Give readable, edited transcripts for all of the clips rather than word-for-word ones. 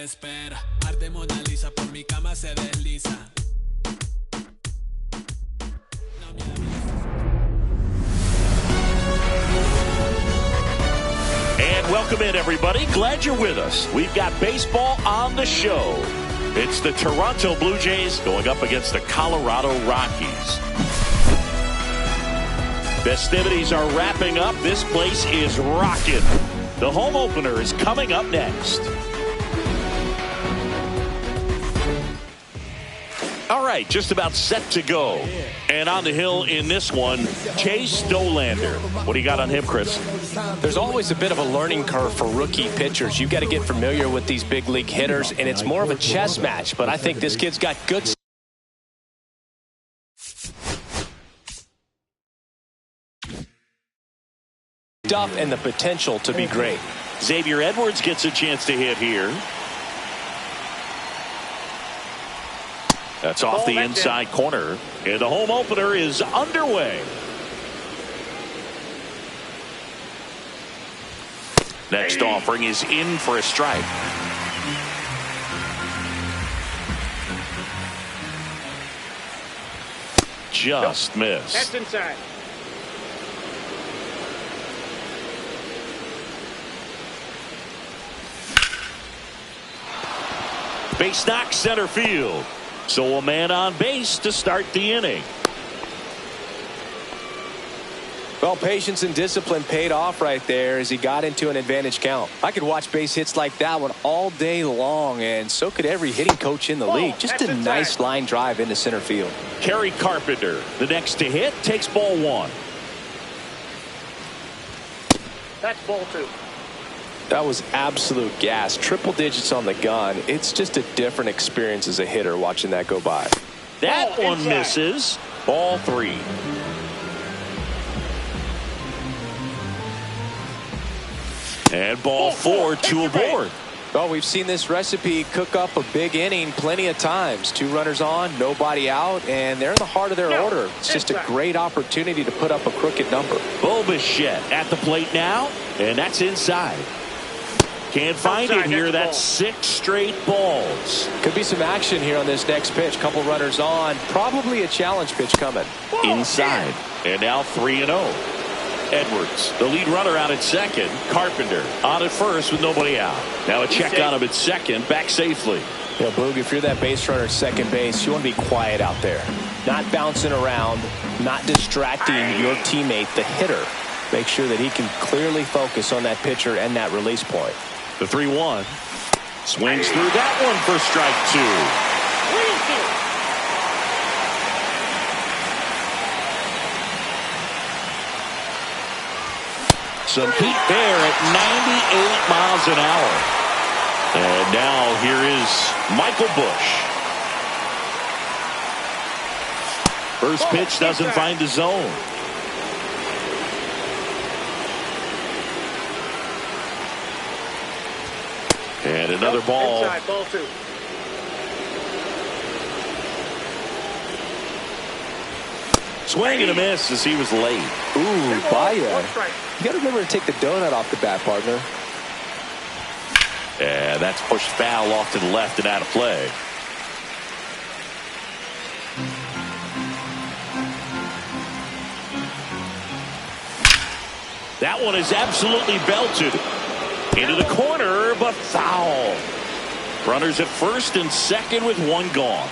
espera. Arte Mona Lisa por mi cama se desliza. And welcome in, everybody. Glad you're with us. We've got baseball on the show. It's the Toronto Blue Jays going up against the Colorado Rockies. Festivities are wrapping up. This place is rocking. The home opener is coming up next. All right, just about set to go. And on the hill in this one, 더쇼ㅎㅎ. What do you got on him, Chris? There's always a bit of a learning curve for rookie pitchers. You've got to get familiar with these big league hitters, and it's more of a chess match. But I think this kid's got good stuff and the potential to be great. Xavier Edwards gets a chance to hit here. That's off the inside corner, and the home opener is underway. Next offering is in for a strike. Just missed. That's inside. Base knock center field. So a man on base to start the inning. Well, patience and discipline paid off right there as he got into an advantage count. I could watch base hits like that one all day long, and so could every hitting coach in the league. Just a nice line drive into center field. Kerry Carpenter, the next to hit, takes ball one. That's ball two. That was absolute gas. Triple digits on the gun. It's just a different experience as a hitter watching that go by. That one misses. Ball three. And ball four, two aboard. Well, we've seen this recipe cook up a big inning plenty of times. 2 runners on, nobody out, and they're in the heart of their order. It's just a great opportunity to put up a crooked number. Bichette at the plate now, and that's inside. Can't find it here. That's 6 straight balls. Could be some action here on this next pitch. Couple runners on. Probably a challenge pitch coming. Inside. And now 3-0. Edwards, the lead runner out at second. Carpenter on at first with nobody out. Now a check on him at second. Back safely. You know, Boog, if you're that base runner at second base, you want to be quiet out there. Not bouncing around. Not distracting your teammate, the hitter. Make sure that he can clearly focus on that pitcher and that release point. The 3-1. Swings through that one for strike 2. Some heat there at 98 miles an hour. And now here is Michael Busch. First pitch doesn't find the zone. And another ball. Inside, ball two. Swing and a miss as he was late. Ooh, Baya. You got to remember to take the donut off the bat, partner. And that's pushed foul off to the left and out of play. That one is absolutely belted. Into the corner, but foul. Runners at first and second with one gone.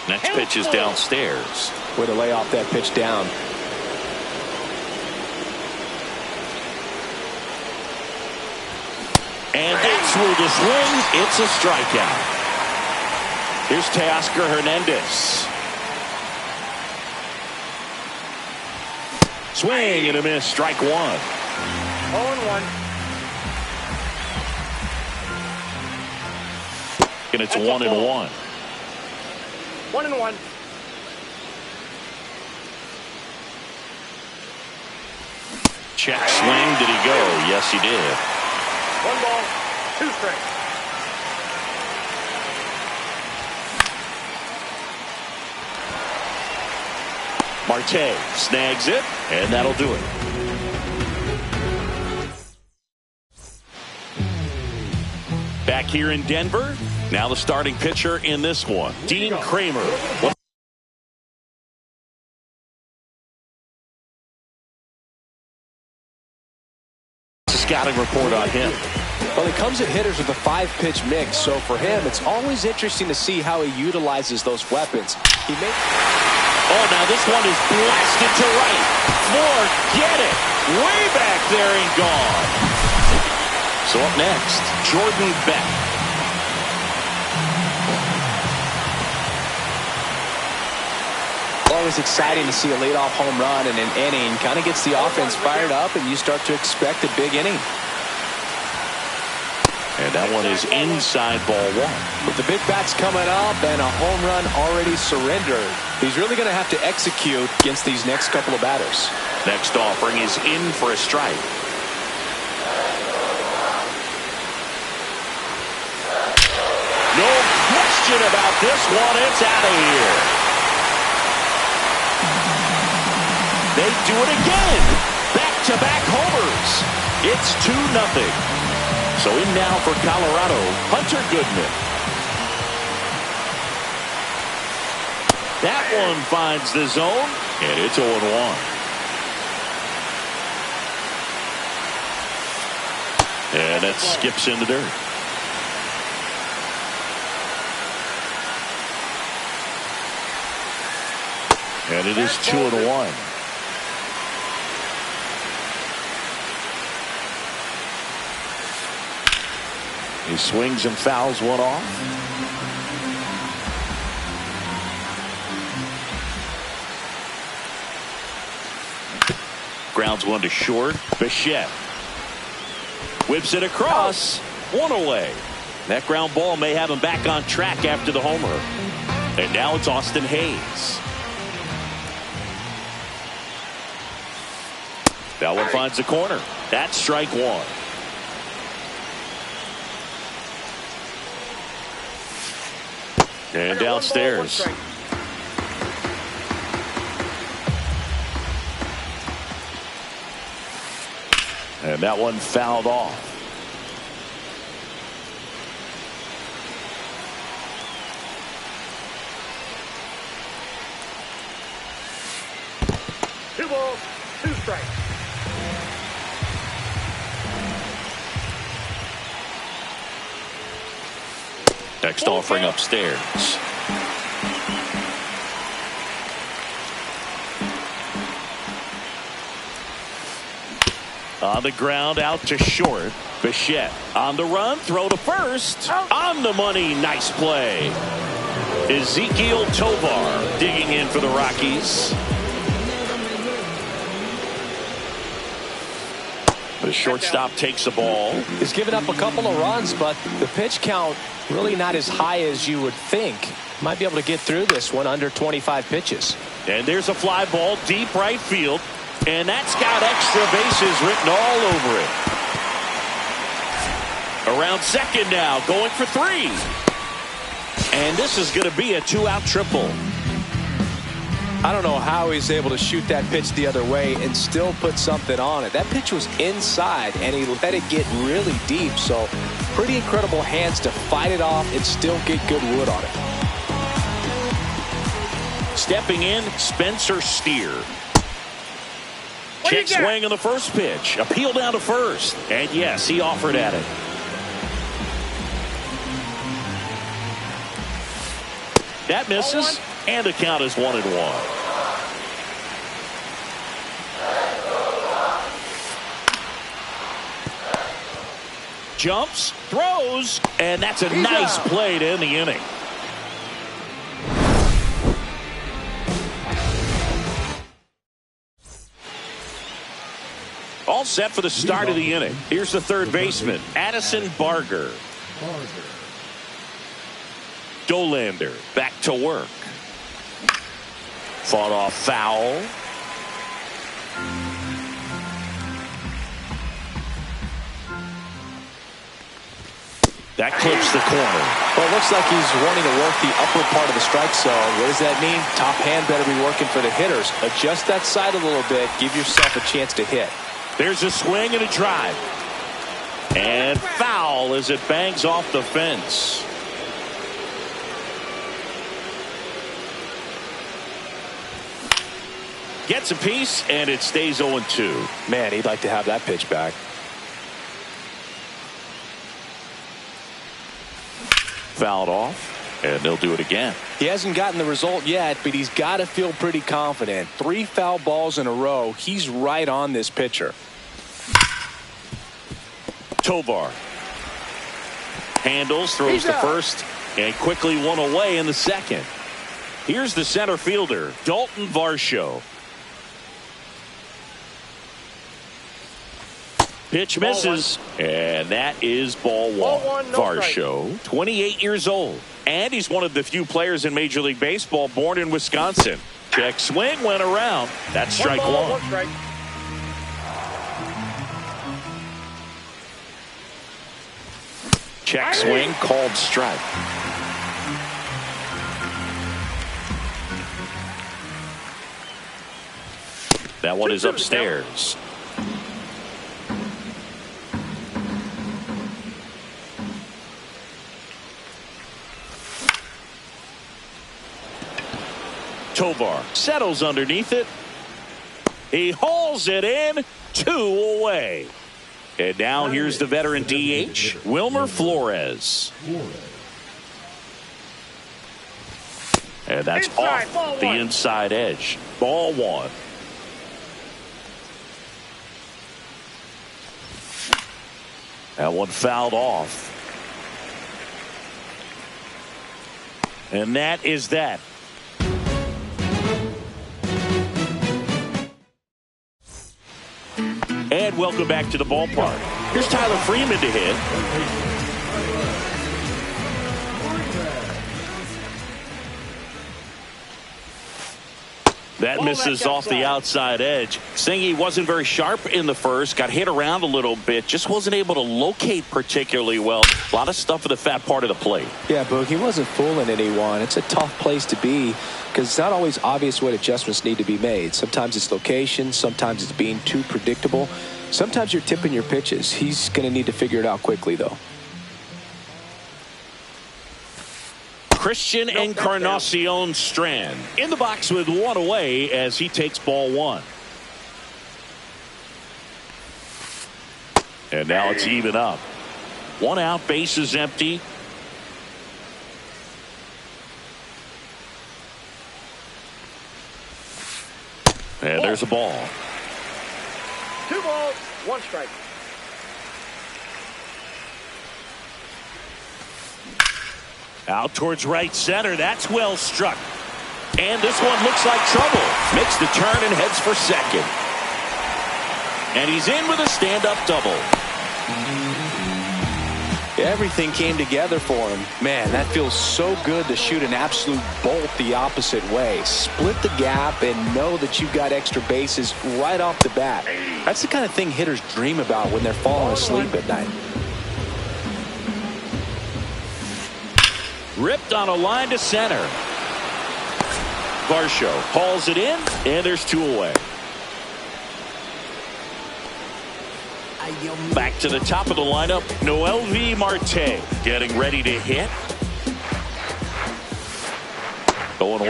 Next pitch is downstairs. Way to lay off that pitch down. And that's through the swing. It's a strikeout. Here's Teoscar Hernandez. Swing and a miss. Strike 1. 0-1. And it's 1-1. 1-1. Check swing. Did he go? Yes, he did. 1 ball, 2 strikes. Marte snags it, and that'll do it. Back here in Denver, now the starting pitcher in this one, Dean Kramer. Scouting report on him. Well, he comes at hitters with a 5-pitch mix, so for him, it's always interesting to see how he utilizes those weapons. Oh, now this one is blasted to right. Forget it. Way back there and gone. So up next, Jordan Beck. Always exciting to see a leadoff home run in an inning. Kind of gets the offense fired up, and you start to expect a big inning. And that one is inside ball one. With the big bats coming up and a home run already surrendered, he's really going to have to execute against these next couple of batters. Next offering is in for a strike. No question about this one. It's out of here. They do it again. Back-to-back homers. It's 2-0. So in now for Colorado, Hunter Goodman. That one finds the zone, and it's 0-1. And that skips in the dirt. And it is 2-1. He swings and fouls one off. Grounds one to short. Bichette whips it across. One away. That ground ball may have him back on track after the homer. And now it's Austin Hayes. That one finds the corner. That's strike one. And downstairs. And that one fouled off. Two balls, 2 strikes. Next offering upstairs. On the ground, out to short. Bichette on the run, throw to first. On the money, nice play. Ezekiel Tovar digging in for the Rockies. The shortstop takes the ball. He's given up a couple of runs, but the pitch count really not as high as you would think. Might be able to get through this one under 25 pitches. And there's a fly ball deep right field. And that's got extra bases written all over it. Around second now, going for 3. And this is going to be a 2-out triple. I don't know how he's able to shoot that pitch the other way and still put something on it. That pitch was inside, and he let it get really deep. So pretty incredible hands to fight it off and still get good wood on it. Stepping in, Spencer Steer. Check swing on the first pitch. Appeal down to first. And yes, he offered at it. That misses. And the count is 1-1. Jumps, throws, and that's a nice play to end the inning. All set for the start of the inning. Here's the third baseman, Addison Barger. Dolander back to work. Fought off foul. That clips the corner. Well, it looks like he's wanting to work the upper part of the strike zone. What does that mean? Top hand better be working for the hitters. Adjust that side a little bit. Give yourself a chance to hit. There's a swing and a drive. And foul as it bangs off the fence. Gets a piece, and it stays 0-2. Man, he'd like to have that pitch back. Fouled off, and they'll do it again. He hasn't gotten the result yet, but he's got to feel pretty confident. 3 foul balls in a row. He's right on this pitcher. Tovar handles, throws the first, and quickly one away in the second. Here's the center fielder, Dalton Varsho. Pitch misses, and that is ball one. No Varsho, 28 years old, and he's one of the few players in Major League Baseball born in Wisconsin. Check swing, went around. That's strike one. 1 strike. Check swing, called strike. That one is upstairs. Tovar settles underneath it. He hauls it in, 2 away. And now here's the veteran DH, Wilmer Flores. And that's off the inside edge. Ball one. That one fouled off. And that is that. And welcome back to the ballpark. Here's Tyler Freeman to hit. That misses off the outside edge. Singy wasn't very sharp in the first, got hit around a little bit, just wasn't able to locate particularly well. A lot of stuff at the fat part of the plate. Yeah, Boog, he wasn't fooling anyone. It's a tough place to be because it's not always obvious what adjustments need to be made. Sometimes it's location, sometimes it's being too predictable. Sometimes you're tipping your pitches. He's going to need to figure it out quickly, though. Christian Encarnacion Strand in the box with one away as he takes ball one. And now it's even up. 1 out, base is empty. And there's a ball. 2 balls, 1 strike. Out towards right center. That's well struck. And this one looks like trouble. Makes the turn and heads for second. And he's in with a stand-up double. Everything came together for him. Man, that feels so good to shoot an absolute bolt the opposite way. Split the gap and know that you've got extra bases right off the bat. That's the kind of thing hitters dream about when they're falling asleep at night. Ripped on a line to center. Varsho hauls it in, and there's 2 away. Back to the top of the lineup, Noelvi Marte getting ready to hit. 0-1.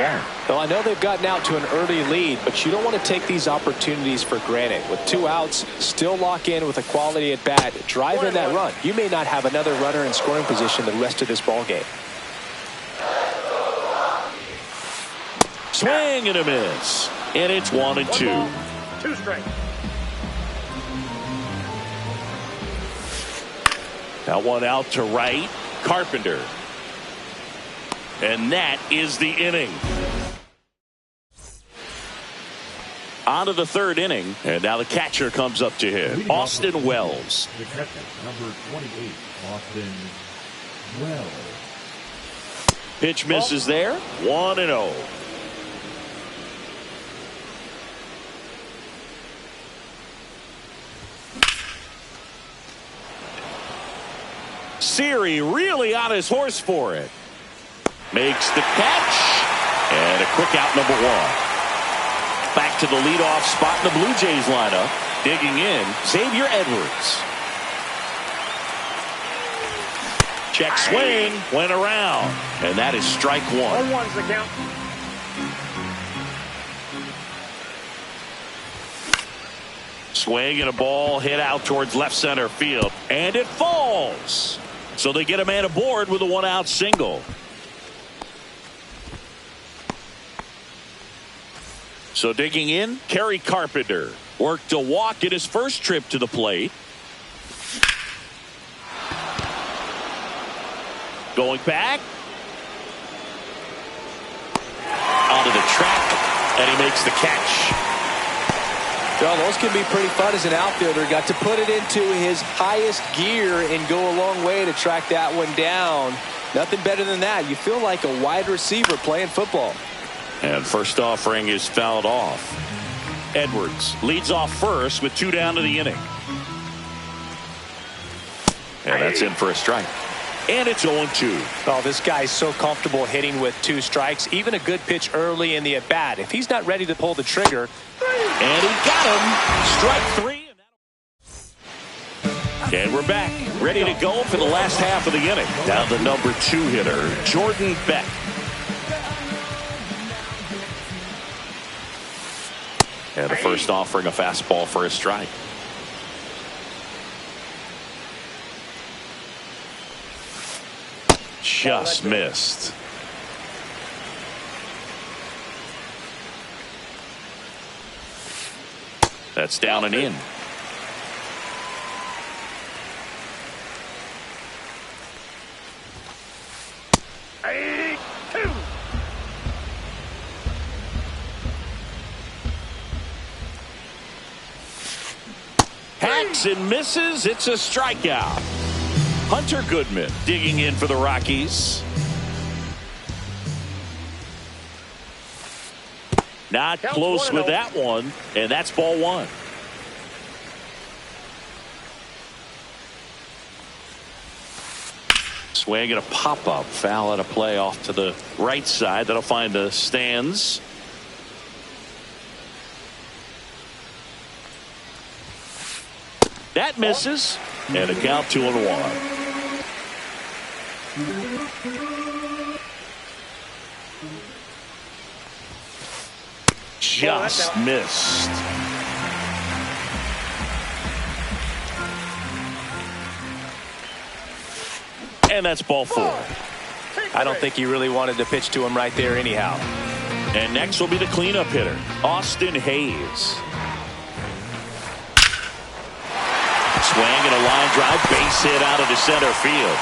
Well, I know they've gotten out to an early lead, but you don't want to take these opportunities for granted. With 2 outs, still lock in with a quality at bat. Drive in that run. You may not have another runner in scoring position the rest of this ball game. Swing and a miss. And it's 1-2. 2 strikes. That one out to right. Carpenter. And that is the inning. On to the 3rd inning. And now the catcher comes up to hit. Austin Wells. The catcher, number 28, Austin Wells. Pitch misses there. 1-0. Siri really on his horse for it. Makes the catch. And a quick out, number 1. Back to the leadoff spot in the Blue Jays lineup. Digging in, Xavier Edwards. Check swing, went around, and that is strike one. 0-1's the count. Swing and a ball hit out towards left center field, and it falls. So they get a man aboard with a one-out single. So digging in, Kerry Carpenter worked a walk in his first trip to the plate. Going back. Onto the track, and he makes the catch. Well, those can be pretty fun as an outfielder. Got to put it into his highest gear and go a long way to track that one down. Nothing better than that. You feel like a wide receiver playing football. And first offering is fouled off. Edwards leads off first with 2 down to the inning. And that's in for a strike. And it's 0-2. Oh, this guy's so comfortable hitting with 2 strikes. Even a good pitch early in the at-bat. If he's not ready to pull the trigger. And he got him. Strike 3. And we're back. Ready to go for the last half of the inning. Down the number 2 hitter, Jordan Beck. And the first offering a fastball for a strike. Just missed. That's down and in. Hacks and misses. It's a strikeout. Hunter Goodman digging in for the Rockies. Not close with that one, and that's ball 1. Swing and a pop-up foul at a play off to the right side. That'll find the stands. That misses, and a count 2-1. Just missed. And that's ball 4. I don't think he really wanted to pitch to him right there anyhow. And next will be the cleanup hitter, Austin Hayes. Swing and a line drive, base hit out of the center field.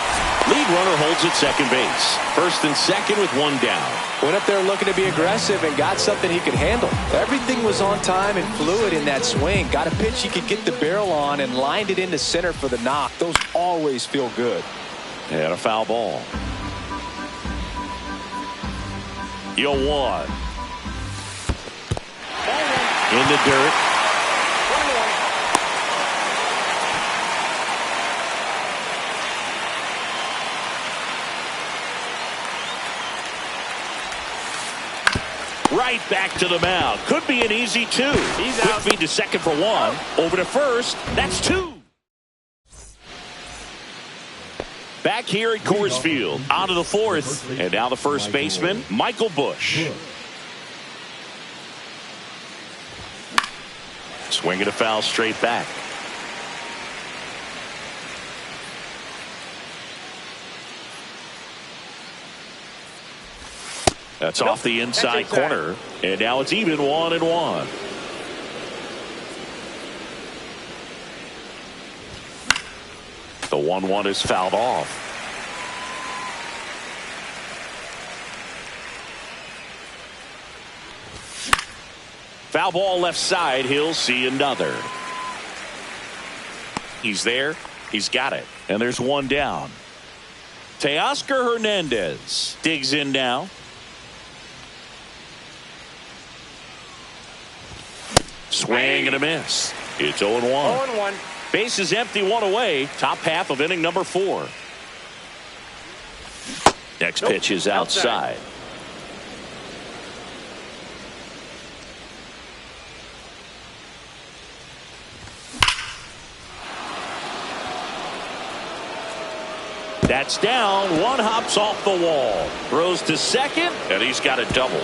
Lead runner holds at second base. First and second with 1 down. Went up there looking to be aggressive and got something he could handle. Everything was on time and fluid in that swing. Got a pitch he could get the barrel on and lined it into center for the knock. Those always feel good. And a foul ball. 0-1. In the dirt. Right back to the mound. Could be an easy 2. He's out. Quick feed to second for 1. Over to first. That's 2. Back here at Coors Field. On to the 4th. And now the first baseman, Michael Busch. Swinging a foul straight back. That's off the inside corner. And now it's even 1-1. The 1-1 is fouled off. Foul ball left side. He'll see another. He's there. He's got it. And there's 1 down. Teoscar Hernandez digs in now. Swing and a miss. It's 0-1. 0-1. Base is empty, 1 away. Top half of inning number 4. Next pitch is outside. That's down. One hops off the wall. Throws to second, and he's got a double.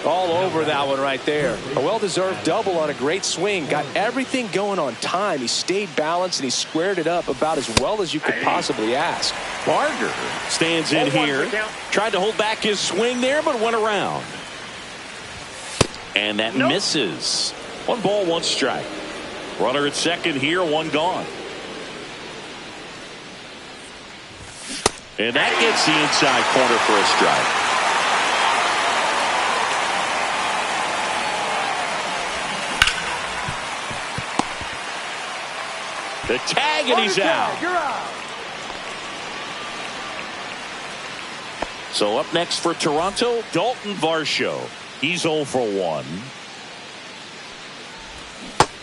All over that one right there. A well-deserved double on a great swing. Got everything going on time. He stayed balanced and he squared it up about as well as you could possibly ask. Barger stands in here. Tried to hold back his swing there, but went around. And that misses. 1 ball, 1 strike. Runner at second here, 1 gone. And that gets the inside corner for a strike. The tag, and he's out. You're out. So up next for Toronto, Dalton Varsho. He's 0 for 1.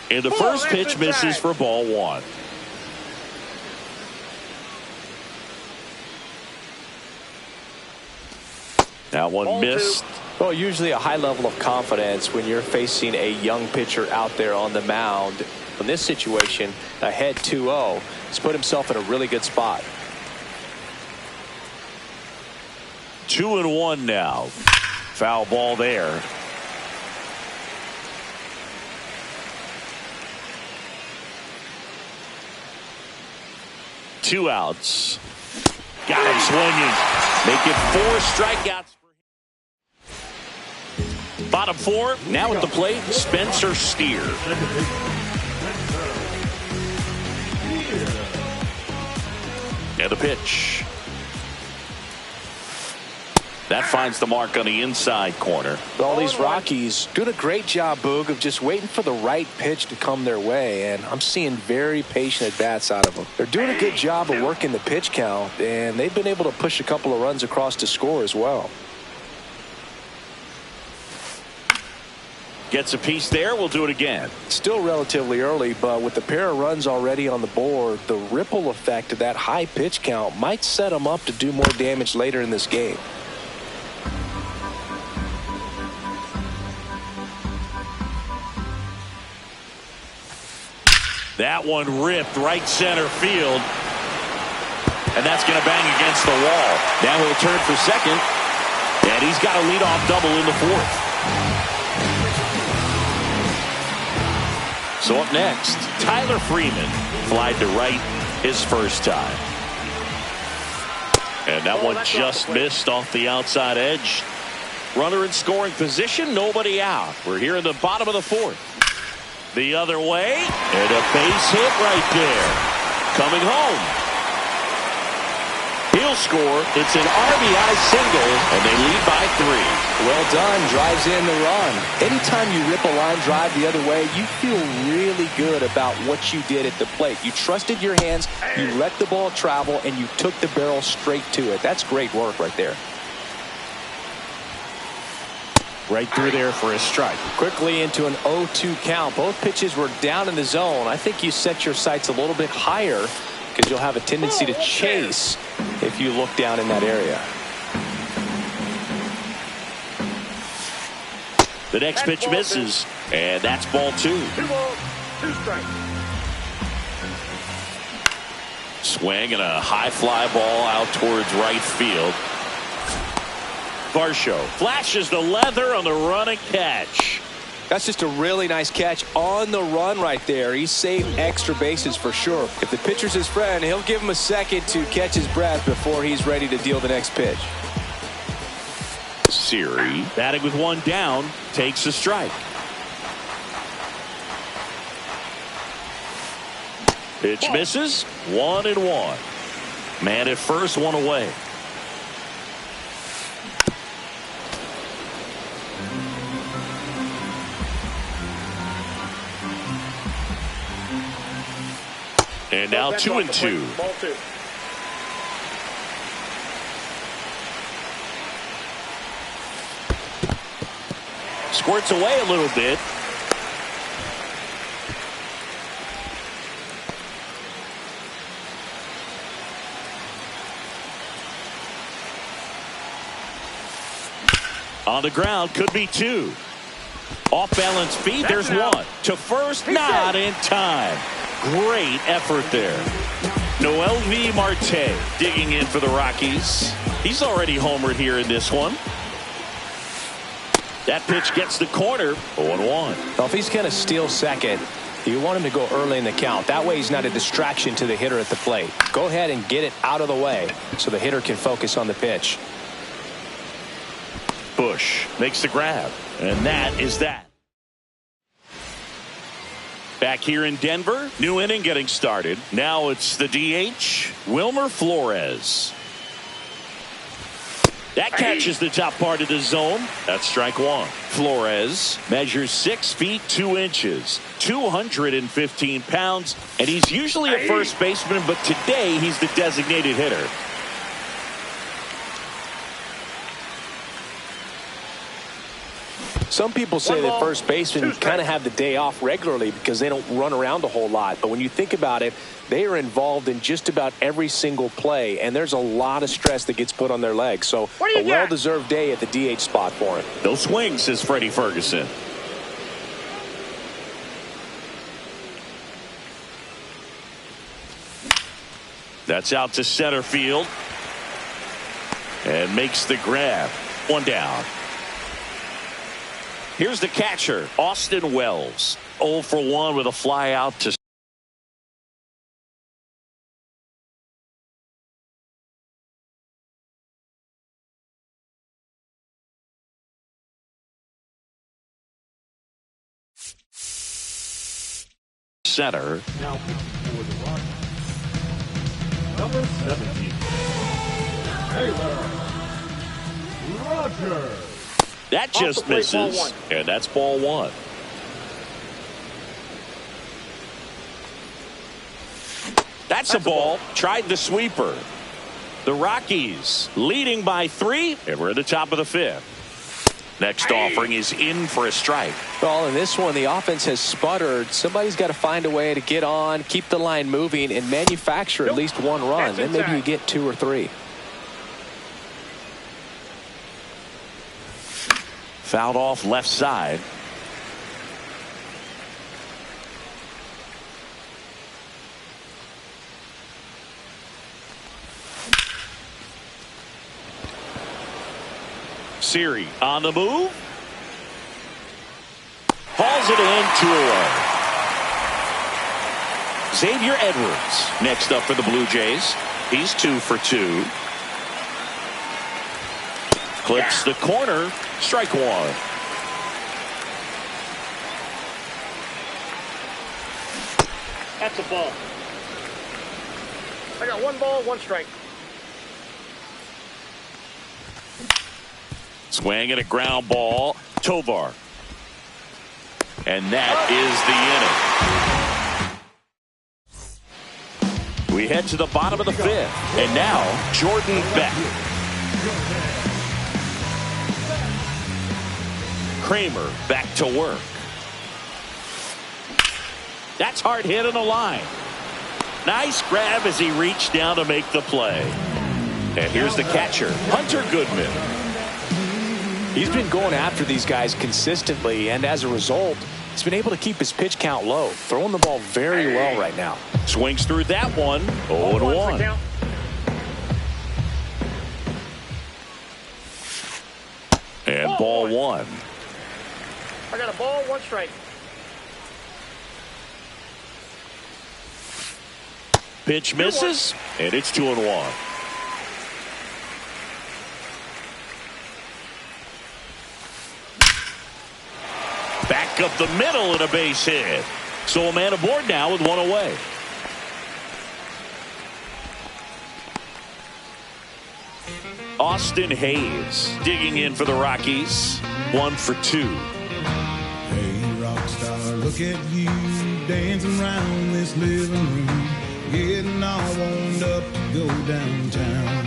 And the first pitch misses for ball 1. That one missed. Well, usually a high level of confidence when you're facing a young pitcher out there on the mound. In this situation, ahead 2-0, he's put himself in a really good spot. 2-1 now. Foul ball there. Two outs. Got him swinging. Make it 4 strikeouts. Bottom 4. Now at the plate, Spencer Steer. And the pitch. That finds the mark on the inside corner. All these Rockies doing a great job, Boog, of just waiting for the right pitch to come their way, and I'm seeing very patient at-bats out of them. They're doing a good job of working the pitch count, and they've been able to push a couple of runs across to score as well. Gets a piece there. We'll do it again. Still relatively early, but with the pair of runs already on the board, the ripple effect of that high pitch count might set them up to do more damage later in this game. That one ripped right center field. And that's going to bang against the wall. Now he'll turn for second. And he's got a leadoff double in the 4th. So up next, Tyler Freeman flied to right his first time. And that one just missed off the outside edge. Runner in scoring position, nobody out. We're here in the bottom of the 4th. The other way, and a base hit right there. Coming home. He'll score. It's an RBI single, and they lead by 3. Well done. Drives in the run. Anytime you rip a line drive the other way, you feel really good about what you did at the plate. You trusted your hands, you let the ball travel, and you took the barrel straight to it. That's great work right there. Right through there for a strike. Quickly into an 0-2 count. Both pitches were down in the zone. I think you set your sights a little bit higher because you'll have a tendency to chase if you look down in that area. The next pitch misses, and that's ball 2. 2 balls, 2 strikes. Swing and a high fly ball out towards right field. Varsho flashes the leather on the running catch. That's just a really nice catch on the run right there. He saved extra bases for sure. If the pitcher's his friend, he'll give him a second to catch his breath before he's ready to deal the next pitch. Siri, batting with 1 down, takes a strike. Pitch misses. 1-1. Man at first, 1 away. And now 2-2. Ball 2. Squirts away a little bit. On the ground, could be 2. Off balance feet, there's 1. To first, not in time. Great effort there. Noelvi Marte digging in for the Rockies. He's already homered here in this one. That pitch gets the corner. 0-1. Well, if he's going to steal second, you want him to go early in the count. That way he's not a distraction to the hitter at the plate. Go ahead and get it out of the way so the hitter can focus on the pitch. Bush makes the grab, and that is that. Back here in Denver, new inning getting started. Now it's the DH, Wilmer Flores. That catches the top part of the zone. That's strike one. Flores measures 6 feet 2 inches, 215 pounds, and he's usually a first baseman, but today he's the designated hitter. Some people say that first basemen kind of have the day off regularly because they don't run around a whole lot. But when you think about it, they are involved in just about every single play, and there's a lot of stress that gets put on their legs. So a well-deserved day at the DH spot for him. No swing, says Freddie Ferguson. That's out to center field. And makes the grab. One down. Here's the catcher, Austin Wells. 0 for 1 with a fly out to center. Now for the Rockies. Number 17. Taylor Rogers. That just misses, and that's ball one. That's a ball. Tried the sweeper. The Rockies leading by 3, and we're at the top of the 5th. Next offering is in for a strike. Well, in this one, the offense has sputtered. Somebody's got to find a way to get on, keep the line moving, and manufacture at least one run. Then maybe you get 2 or 3. Fouled off left side. Siri on the move. Hauls it in, 2 away. Xavier Edwards next up for the Blue Jays. He's 2 for 2. Clips the corner. Strike one. That's a ball. I got 1 ball, 1 strike. Swing and a ground ball. Tovar. And that is the inning. We head to the bottom of the 5th. And now, Jordan Beck. Kramer back to work. That's hard hit on the line. Nice grab as he reached down to make the play. And here's the catcher, Hunter Goodman. He's been going after these guys consistently, and as a result, he's been able to keep his pitch count low. Throwing the ball very well right now. Swings through that one. 0-1. And ball 1. I got a ball, 1 strike. Pitch misses, and it's 2-1. Back up the middle and a base hit. So a man aboard now with 1 away. Austin Hayes digging in for the Rockies. 1 for 2. Hey, rock star, look at you dancing around this living room, getting all warmed up to go downtown.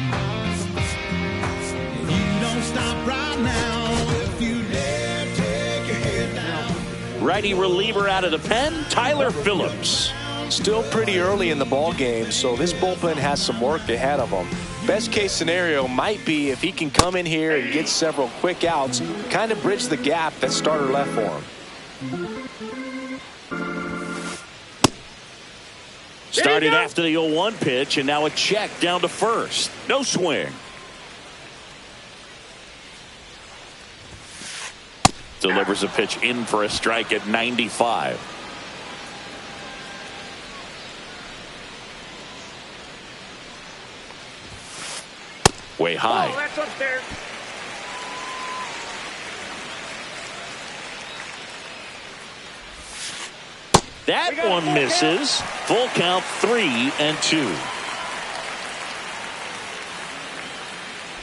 You don't stop right now if you dare take your head down. Righty reliever out of the pen, Tyler Phillips. Still pretty early in the ball game, so this bullpen has some work ahead of them. Best case scenario might be if he can come in here and get several quick outs, kind of bridge the gap that starter left for him. Started after the 0-1 pitch, and now a check down to first. No swing. Delivers a pitch in for a strike at 95. Way high. Oh, that's upstairs. That one misses. Full count, 3-2.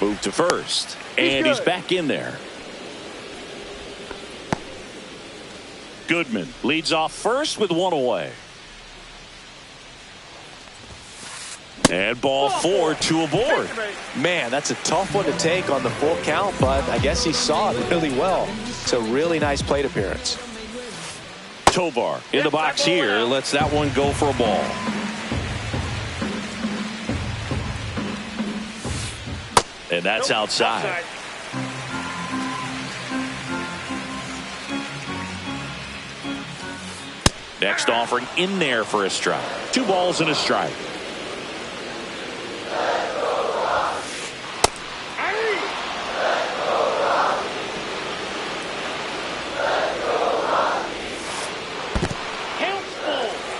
Move to first, and he's back in there. Goodman leads off first with one away. And ball 4, 2 aboard. Man, that's a tough one to take on the full count, but I guess he saw it really well. It's a really nice plate appearance. Tovar in the box here, lets that one go for a ball. And that's outside. Next offering in there for a strike. 2 balls and a strike.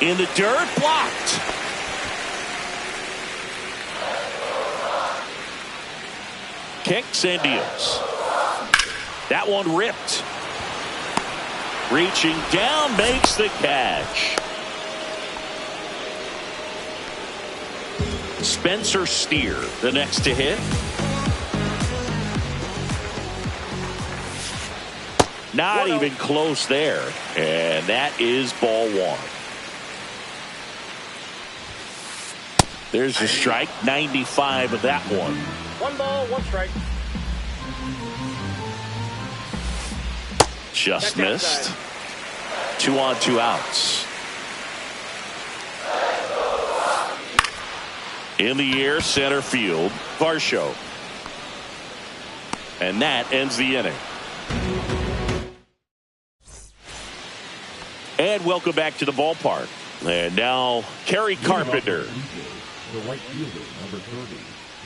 In the dirt, blocked. Kicks and deals. That one ripped. Reaching down, makes the catch. Spencer Steer, the next to hit. Not even close there. And that is ball 1. There's a strike, 95 of that one. 1 ball, 1 strike. Just missed. 2 on, 2 outs. In the air, center field, Varsho. And that ends the inning. And welcome back to the ballpark. And now, Kerry Carpenter. The right fielder, number 30,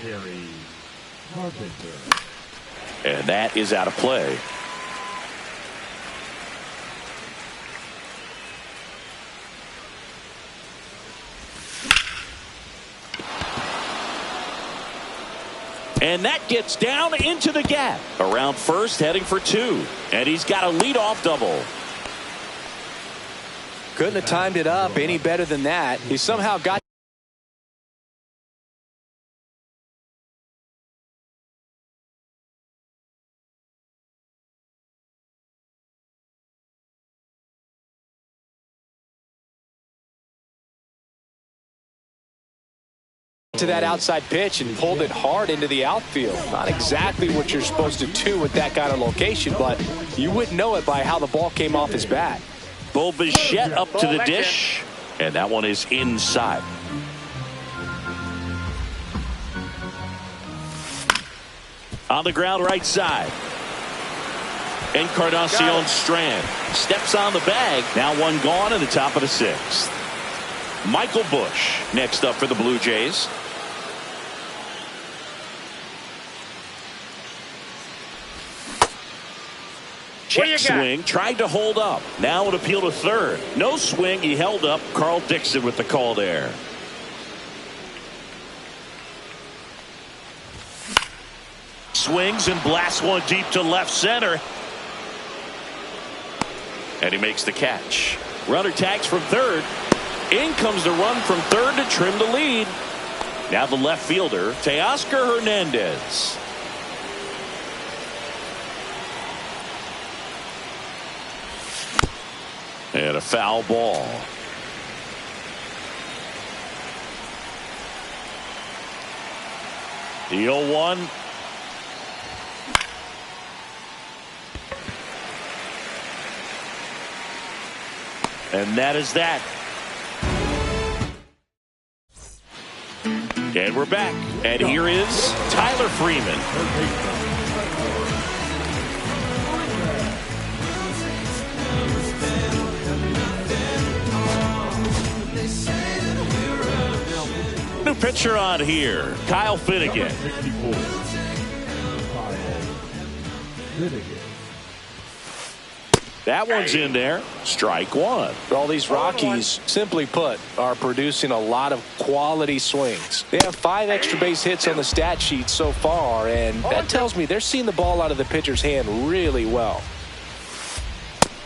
Kerry Carpenter. And that is out of play. And that gets down into the gap. Around first, heading for 2. And he's got a leadoff double. Couldn't have timed it up any better than that. He somehow got to that outside pitch and pulled it hard into the outfield. Not exactly what you're supposed to do with that kind of location, but you wouldn't know it by how the ball came off his bat. Bo Bichette up to the dish, and that one is inside. On the ground right side. Encarnacion Strand steps on the bag. Now one gone in the top of the 6th. Michael Busch next up for the Blue Jays. Check swing, tried to hold up. Now an appeal to third. No swing, he held up. Carl Dixon with the call there. Swings and blasts one deep to left center. And he makes the catch. Runner tags from third. In comes the run from third to trim the lead. Now the left fielder, Teoscar Hernandez. And a foul ball. The 0-1. And that is that. And we're back. And here is Tyler Freeman. pitcher on here, Kyle Finnegan. 64. Kyle Finnegan. That one's in there. Strike one. All these Rockies, simply put, are producing a lot of quality swings. They have 5 extra base hits on the stat sheet so far, and that tells me they're seeing the ball out of the pitcher's hand really well.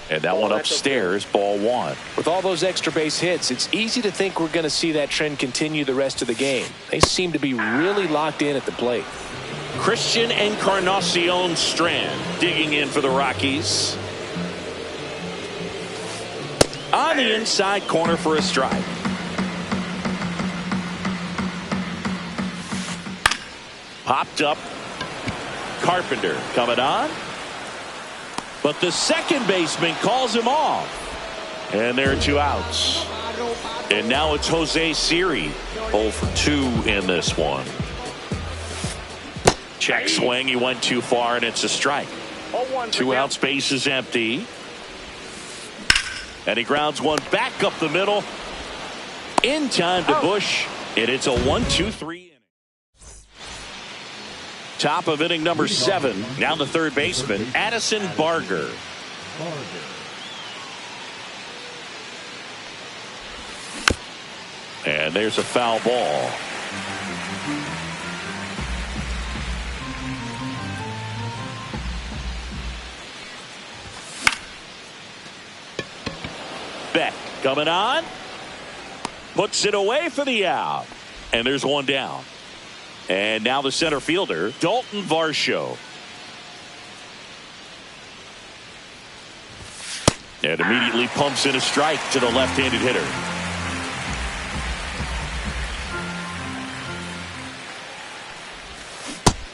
And that one upstairs, ball one. With all those extra base hits, it's easy to think we're going to see that trend continue the rest of the game. They seem to be really locked in at the plate. Christian Encarnacion Strand digging in for the Rockies. On the inside corner for a strike. Popped up. Carpenter coming on. But the second baseman calls him off. And there are 2 outs. And now it's Jose Siri. 0 for 2 in this one. Check swing. He went too far, and it's a strike. 2 outs, base is empty. And he grounds one back up the middle. In time to Bush. And it's a 1-2-3 inning. Top of inning number 7. Now the third baseman, Addison Barger. And there's a foul ball. Beck coming on. Puts it away for the out. And there's one down. And now the center fielder, Dalton Varsho. And immediately pumps in a strike to the left-handed hitter.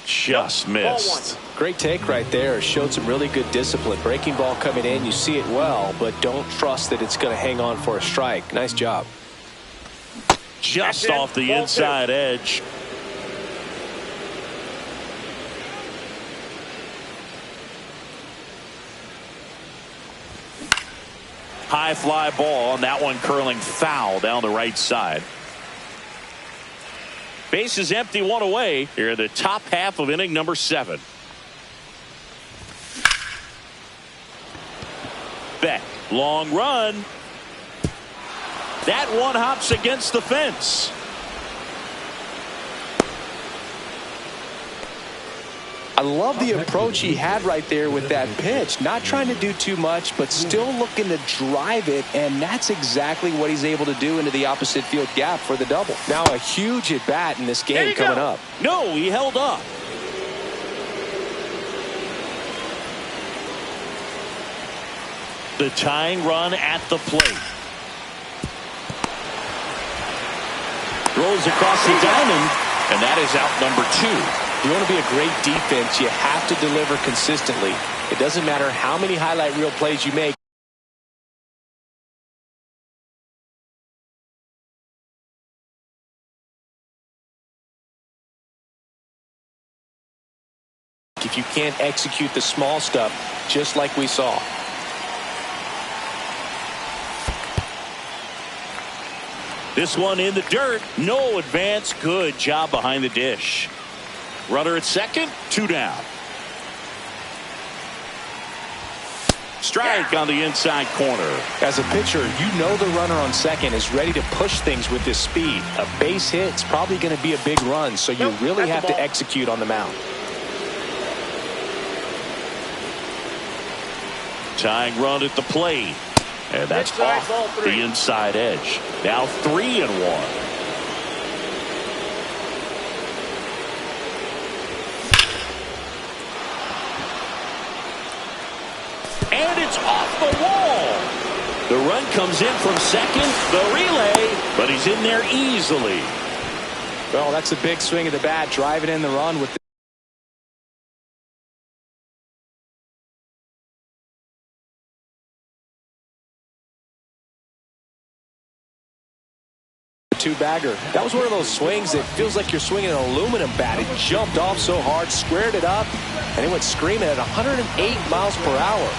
Just missed. Great take right there. Showed some really good discipline. Breaking ball coming in, you see it well, but don't trust that it's going to hang on for a strike. Nice job. Just off the inside edge. High fly ball, and that one curling foul down the right side. Base is empty, 1 away here in the top half of inning number 7. Beck, long run. That one hops against the fence. I love the approach he had right there with that pitch. Not trying to do too much, but still looking to drive it, and that's exactly what he's able to do into the opposite field gap for the double. Now a huge at-bat in this game coming up. No, he held up. The tying run at the plate. Throws across the diamond, and that is out number 2. You want to be a great defense, you have to deliver consistently. It doesn't matter how many highlight reel plays you make. If you can't execute the small stuff, just like we saw. This one in the dirt. No advance. Good job behind the dish. Runner at second, 2 down. Strike on the inside corner. As a pitcher, you know the runner on second is ready to push things with his speed. A base hit's probably going to be a big run, so you really have to execute on the mound. Tying run at the plate. And that's off the inside edge. Now 3-1. And it's off the wall. The run comes in from second. The relay, but he's in there easily. Well, that's a big swing of the bat, driving in the run with the two-bagger. That was one of those swings that feels like you're swinging an aluminum bat. It jumped off so hard, squared it up, and it went screaming at 108 miles per hour.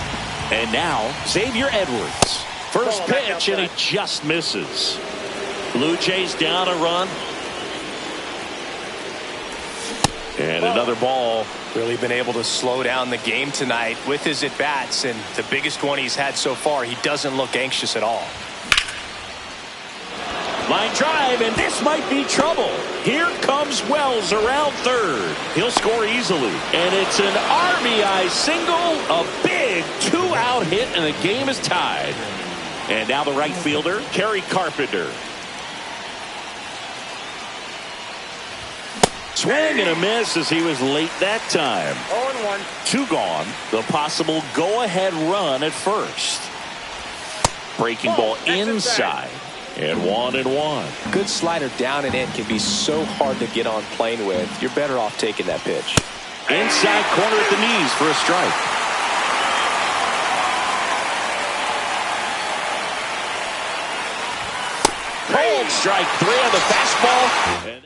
And now, Xavier Edwards. First pitch, and he just misses. Blue Jays down a run. And another ball. Really been able to slow down the game tonight with his at-bats, and the biggest one he's had so far. He doesn't look anxious at all. Line drive, and this might be trouble. Here comes Wells around third. He'll score easily. And it's an RBI single, a big two-out hit, and the game is tied. And now the right fielder, Kerry Carpenter. Swing and a miss as he was late that time. 0-1. 2 gone. The possible go-ahead run at first. Breaking ball inside. And 1-1. Good slider down and in can be so hard to get on plane with. You're better off taking that pitch. Inside corner at the knees for a strike. Cold strike 3 on the fastball.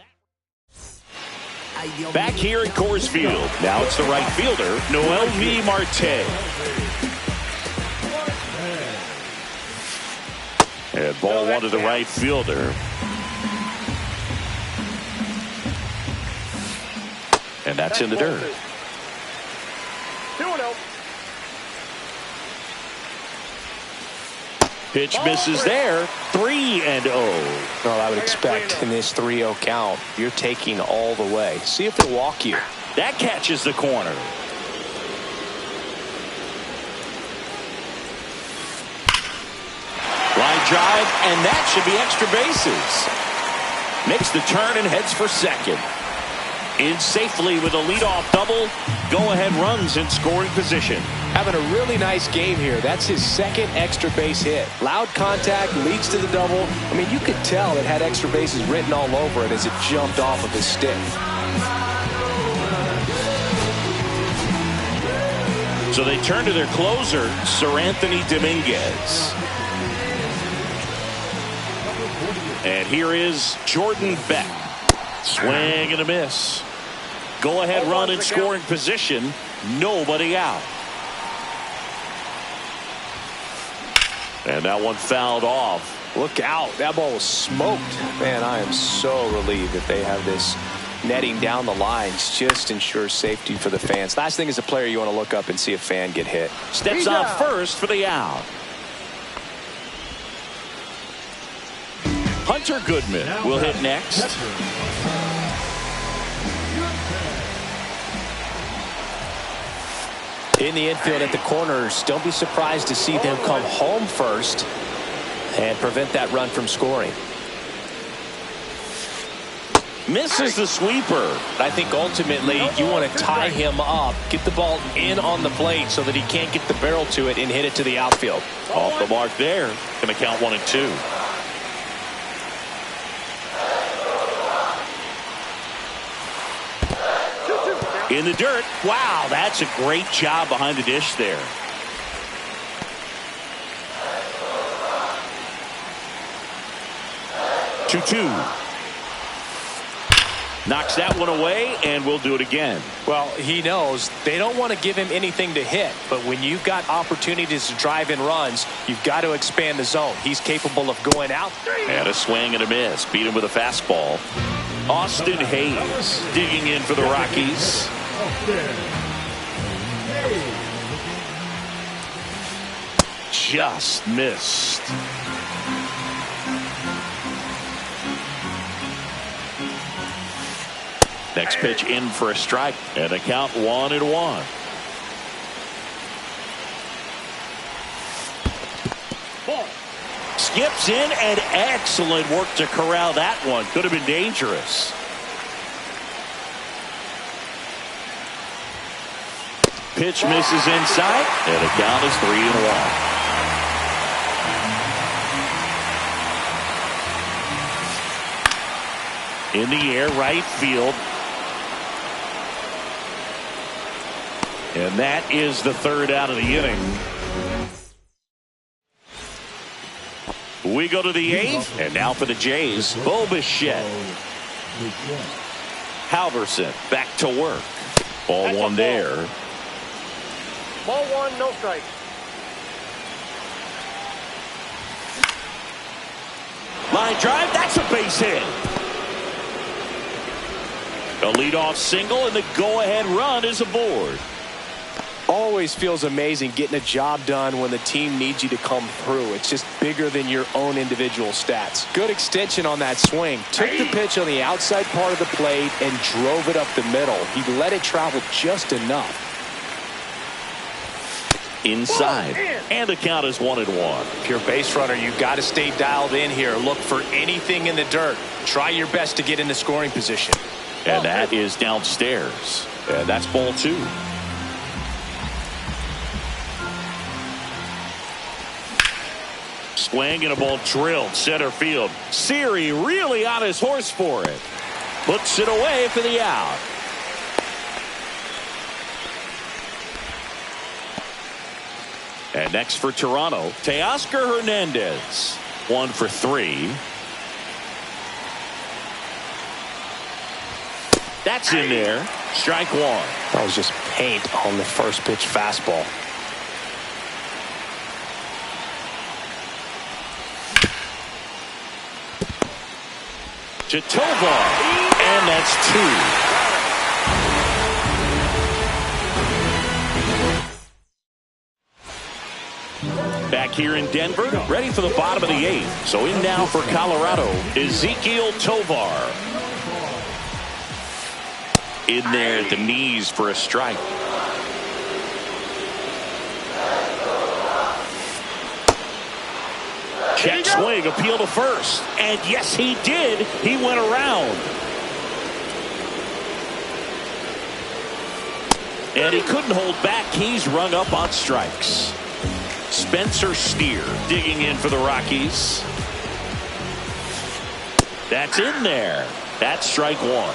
Back here at Coors Field. Now it's the right fielder, Noel V. Marte. And ball 1 to the right fielder. And that's in the dirt. 2-0. Pitch misses there. 3-0. Well, I would expect in this 3-0 count, you're taking all the way. See if they'll walk you. That catches the corner. Line drive, and that should be extra bases. Makes the turn and heads for second. In safely with a leadoff double. Go-ahead runs in scoring position. Having a really nice game here. That's his second extra base hit. Loud contact leads to the double. I mean, you could tell it had extra bases written all over it as it jumped off of his stick. So they turn to their closer, Seranthony Dominguez. And here is Jordan Beck. Swing and a miss. Go ahead run in scoring position. Nobody out. And that one fouled off. Look out. That ball was smoked. Man, I am so relieved that they have this netting down the lines. Just ensures safety for the fans. Last thing as a player, you want to look up and see a fan get hit. Steps on first for the out. Hunter Goodman will hit next. In the infield at the corners, don't be surprised to see them come home first and prevent that run from scoring. Misses the sweeper. I think ultimately you want to tie him up, get the ball in on the plate so that he can't get the barrel to it and hit it to the outfield. Off the mark there. Going to count 1 and 2. In the dirt. Wow, that's a great job behind the dish there. Two. Knocks that one away, and we'll do it again. Well, he knows they don't want to give him anything to hit, but when you've got opportunities to drive in runs, you've got to expand the zone. He's capable of going out. And a swing and a miss. Beat him with a fastball. Austin Hayes digging in for the Rockies. Just missed. Next pitch in for a strike, and a count 1-1. Skips in, and excellent work to corral that one. Could have been dangerous. Pitch misses inside, and the count is 3-1. In the air, right field. And that is the third out of the inning. We go to the 8th, and now for the Jays, Bo Bichette. Halverson back to work. Ball 1 there. Ball 1, no strike. Line drive, that's a base hit. A leadoff single, and the go-ahead run is aboard. Always feels amazing getting a job done when the team needs you to come through. It's just bigger than your own individual stats. Good extension on that swing. Took the pitch on the outside part of the plate and drove it up the middle. He let it travel just enough. Inside, and the count is 1-1. If you're a base runner, you got to stay dialed in here. Look for anything in the dirt. Try your best to get in the scoring position. And that is downstairs. And that's ball 2. Swing and a ball drilled center field. Siri really on his horse for it. Puts it away for the out. And next for Toronto, Teoscar Hernandez. 1 for 3. That's in there. Strike 1. That was just paint on the first pitch fastball. To Tovar, and that's 2. Back here in Denver, ready for the bottom of the 8th. So in now for Colorado, Ezequiel Tovar. In there at the knees for a strike. Check swing, appeal to first. And yes, he did. He went around. And he couldn't hold back. He's rung up on strikes. Spencer Steer digging in for the Rockies. That's in there. That's strike 1.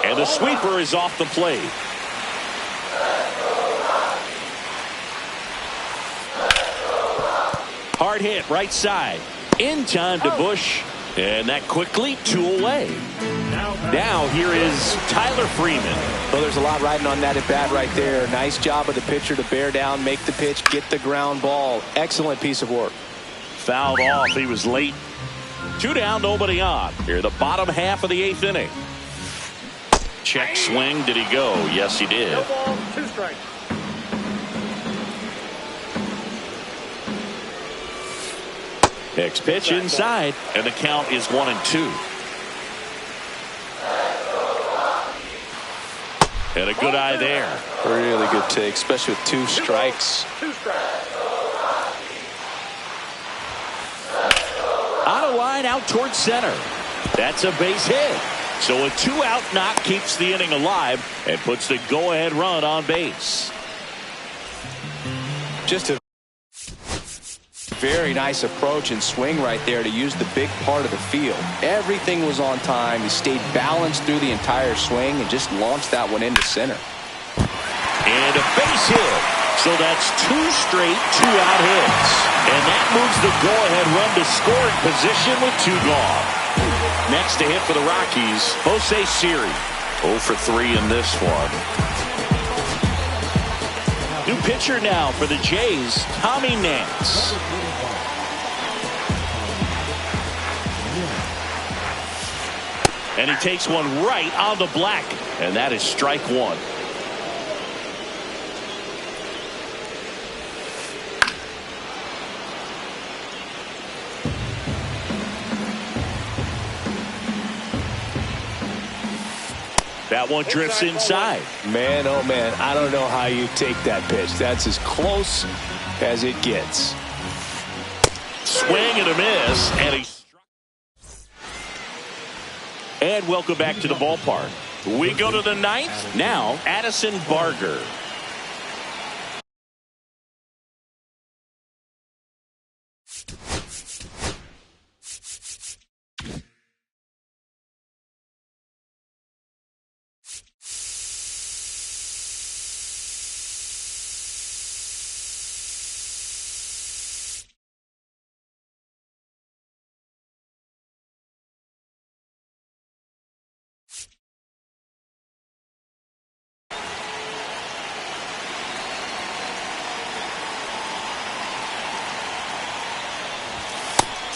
And the sweeper is off the plate. Hard hit right side. In time to Bush. And that quickly 2 away. Now here is Tyler Freeman. Well, there's a lot riding on that at bat right there. Nice job of the pitcher to bear down, make the pitch, get the ground ball. Excellent piece of work. Fouled off. He was late. 2 down, nobody on. Here the bottom half of the 8th inning. Check swing. Did he go? Yes, he did. No ball, 2 strikes. Next pitch inside, and the count is 1-2. And a good eye there. Really good take, especially with 2 strikes. 2 strikes. On a line out towards center. That's a base hit. So a 2-out knock keeps the inning alive and puts the go-ahead run on base. Just a very nice approach and swing right there to use the big part of the field. Everything was on time. He stayed balanced through the entire swing and just launched that one into center. And a base hit. So that's 2 straight 2-out hits. And that moves the go-ahead run to scoring position with 2 gone. Next to hit for the Rockies, Jose Siri. 0 for 3 in this one. New pitcher now for the Jays, Tommy Nance. And he takes one right on the black. And that is strike 1. That one drifts inside. Man, oh man, I don't know how you take that pitch. That's as close as it gets. Swing and a miss, and he struck. And welcome back to the ballpark. We go to the 9th. Now, Addison Barger.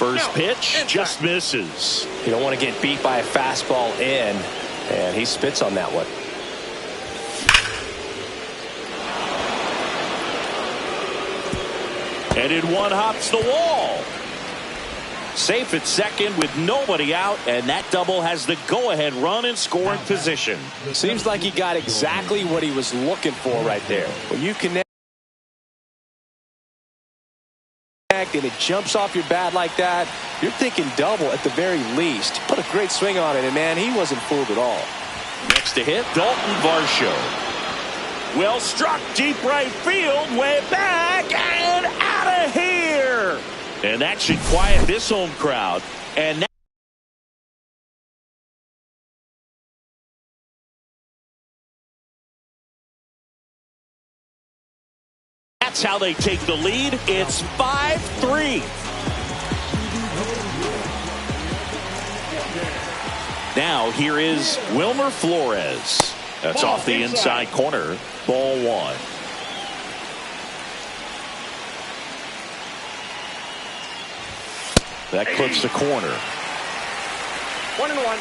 First pitch just misses. You don't want to get beat by a fastball in, and he spits on that one. And in one hops the wall. Safe at second with nobody out, and that double has the go-ahead run in scoring position. Seems like he got exactly what he was looking for right there. When you connect and it jumps off your bat like that, you're thinking double at the very least. Put a great swing on it, and man, he wasn't fooled at all. Next to hit, Dalton Varsho. Well struck, deep right field, way back, and out of here. And that should quiet this home crowd. And that's how they take the lead. It's 5-3. Now here is Wilmer Flores. That's off the inside corner. Ball one. That clips the corner. 1-1.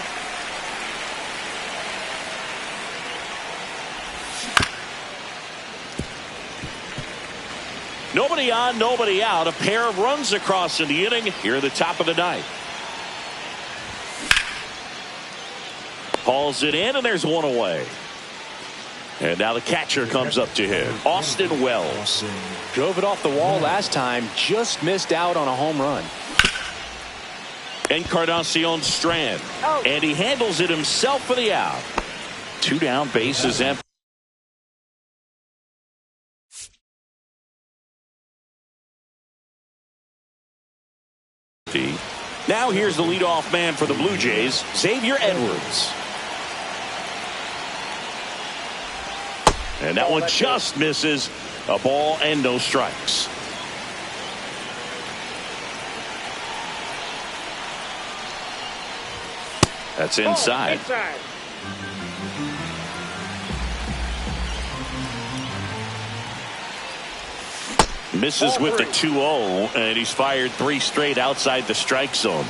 Nobody on, nobody out. A pair of runs across in the inning here at the top of the ninth. Hauls it in, and there's one away. And now the catcher comes up to him, Austin Wells. Drove it off the wall last time, just missed out on a home run. Encarnacion Strand, and he handles it himself for the out. 2 down, bases empty. Now here's the leadoff man for the Blue Jays, Xavier Edwards. And that one just misses. A ball and no strikes. That's inside. Misses with the 2-0, and he's fired 3 straight outside the strike zone.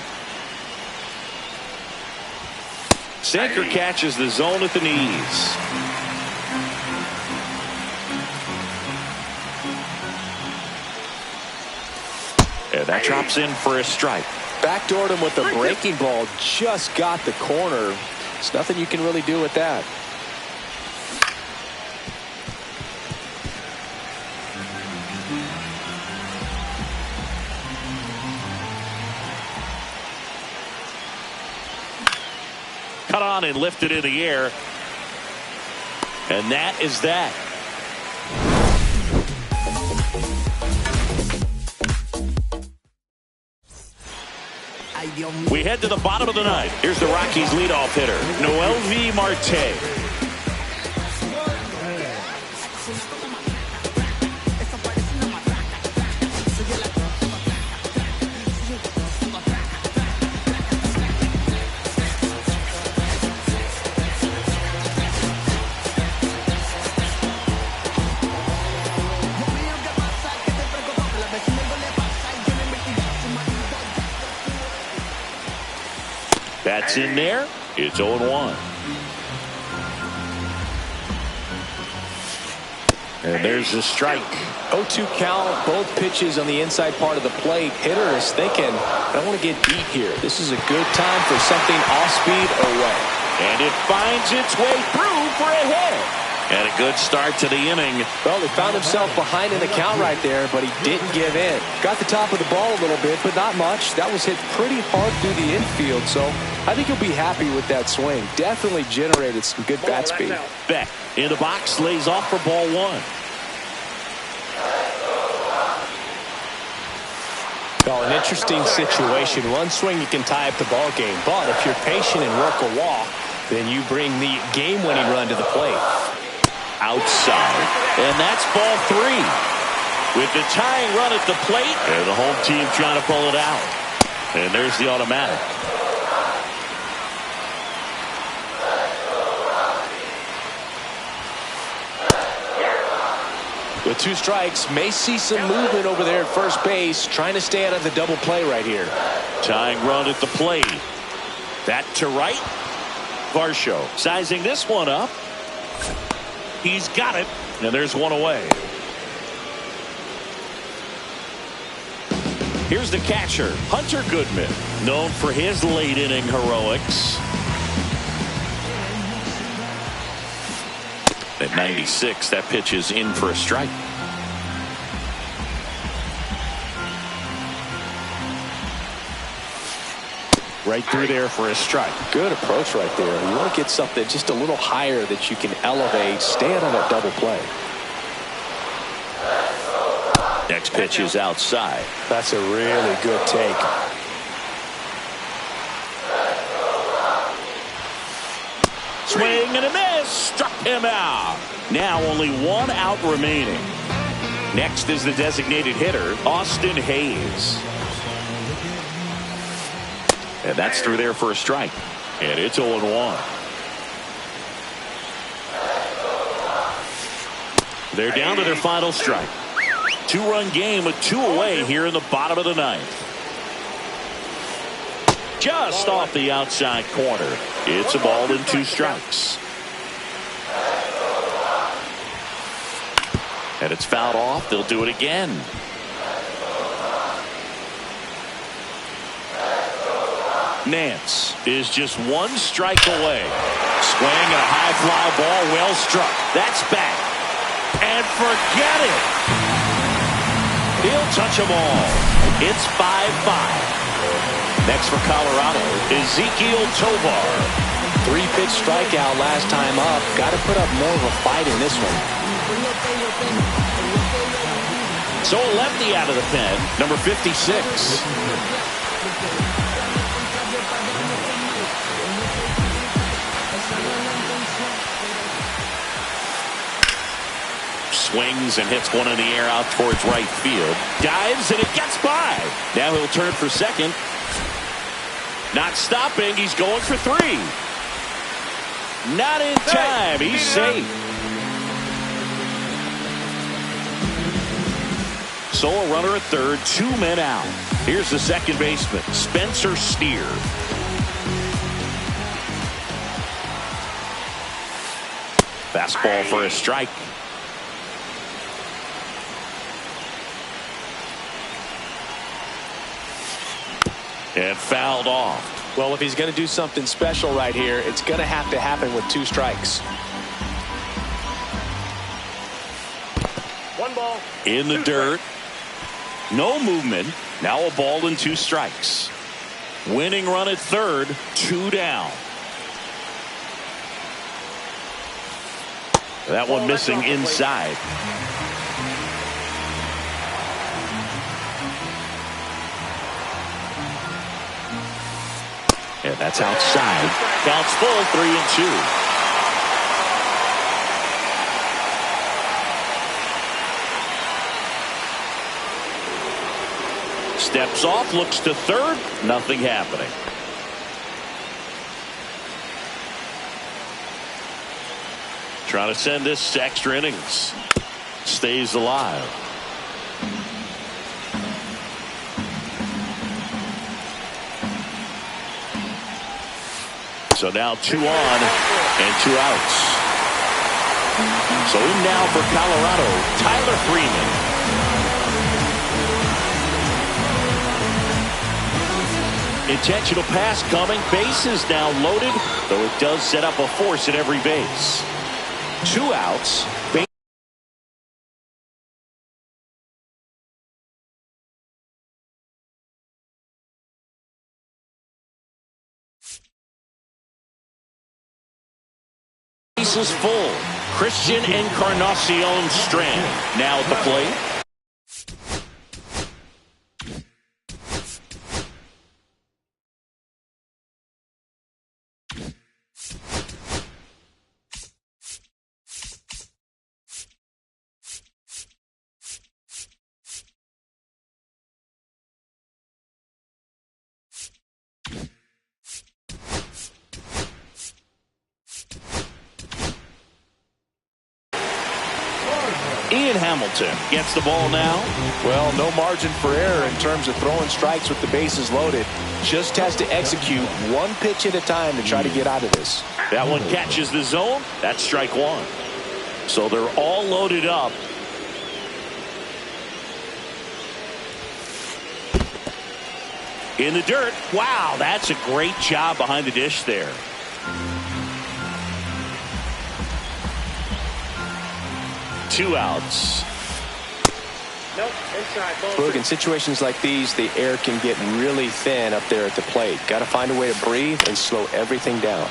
Sinker catches the zone at the knees. And that drops in for a strike. Backdoored him with the breaking ball, just got the corner. There's nothing you can really do with that. Cut on and lifted in the air. And that is that. We head to the bottom of the ninth. Here's the Rockies leadoff hitter, Noelvi Marte. That's in there. It's 0-1. And there's the strike. 0-2 count, both pitches on the inside part of the plate. Hitter is thinking, I don't want to get beat here. This is a good time for something off speed away. And it finds its way through for a hit. And a good start to the inning. Well, he found himself behind in the count right there, but he didn't give in. Got the top of the ball a little bit, but not much. That was hit pretty hard through the infield, so I think he'll be happy with that swing. Definitely generated some good bat speed. Beck in the box, lays off for ball one. Well, an interesting situation. One swing, you can tie up the ball game, but if you're patient and work a walk, then you bring the game-winning run to the plate. Outside, and that's ball 3. With the tying run at the plate, and the home team trying to pull it out. And there's the automatic. With 2 strikes, may see some movement over there at first base, trying to stay out of the double play right here. Tying run at the plate. That to right. Varsho sizing this one up. He's got it. And there's one away. Here's the catcher, Hunter Goodman, known for his late inning heroics. At 96, that pitch is in for a strike. Right through there for a strike. Good approach right there. You want to get something just a little higher that you can elevate. Stay out of that double play. Next pitch is outside. That's a really good take. Swing and a miss. Struck him out. Now only one out remaining. Next is the designated hitter, Austin Hayes. And that's through there for a strike. And it's 0-1. They're down to their final strike. Two-run game with two away here in the bottom of the ninth. Just off the outside corner. It's a ball and two strikes. And it's fouled off. They'll do it again. Nance is just one strike away. Swing and a high fly ball, well struck. That's back. And forget it. He'll touch them all. It's 5-5. Next for Colorado, Ezequiel Tovar. 3-pitch strikeout last time up. Got to put up more of a fight in this one. So a lefty out of the pen, number 56. Swings and hits one in the air out towards right field. Dives and it gets by. Now he'll turn for second. Not stopping. He's going for three. Not in time. He's safe. So a runner at third, 2 men out. Here's the second baseman, Spencer Steer. Fastball for a strike. And fouled off. Well, if he's going to do something special right here, it's going to have to happen with 2 strikes. One ball. In the dirt. No movement. Now a ball and 2 strikes. Winning run at third. 2 down. That one missing inside. And that's outside. Counts full, 3-2. Steps off, looks to third. Nothing happening. Trying to send this to extra innings. Stays alive. So now 2 on and 2 outs. So in now for Colorado, Tyler Freeman. Intentional pass coming. Base is now loaded, though it does set up a force at every base. 2 outs. Bases full. Christian Encarnacion Strand now at the plate. Ian Hamilton gets the ball now. Well, no margin for error in terms of throwing strikes with the bases loaded. Just has to execute one pitch at a time to try to get out of this. That one catches the zone. That's strike one. So they're all loaded up. In the dirt. Wow, that's a great job behind the dish there. Two outs. Nope, inside. Ball Look, two. in situations like these, the air can get really thin up there at the plate. Got to find a way to breathe and slow everything down.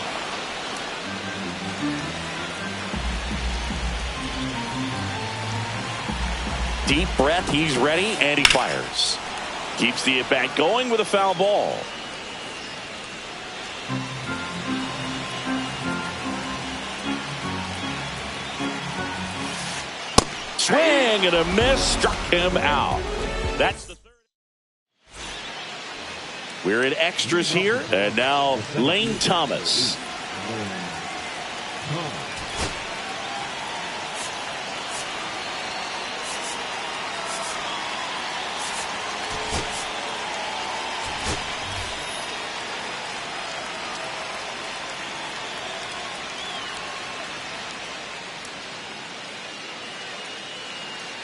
Deep breath, he's ready, and he fires. Keeps the at-bat going with a foul ball. Swing and a miss, struck him out. That's the third. We're in extras here, and now Lane Thomas.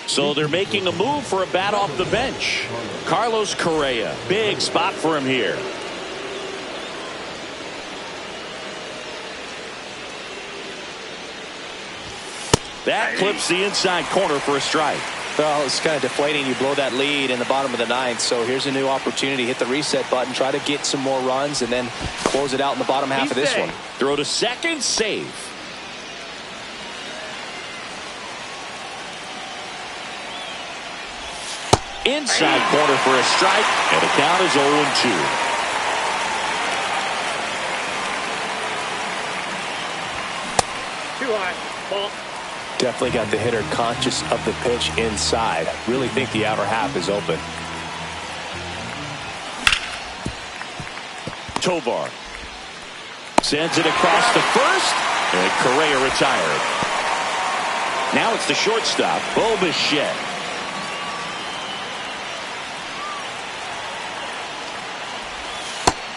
So they're making a move for a bat off the bench. Carlos Correa, big spot for him here. That clips the inside corner for a strike. Well, it's kind of deflating. You blow that lead in the bottom of the ninth. So here's a new opportunity. Hit the reset button, try to get some more runs, and then close it out in the bottom half of this one. Throw to second, save. Inside corner for a strike, and the count is 0-2. Too high. Ball. Definitely got the hitter conscious of the pitch inside. Really think the outer half is open. Tovar sends it across to first, and Correa retired. Now it's the shortstop, Bo Bichette.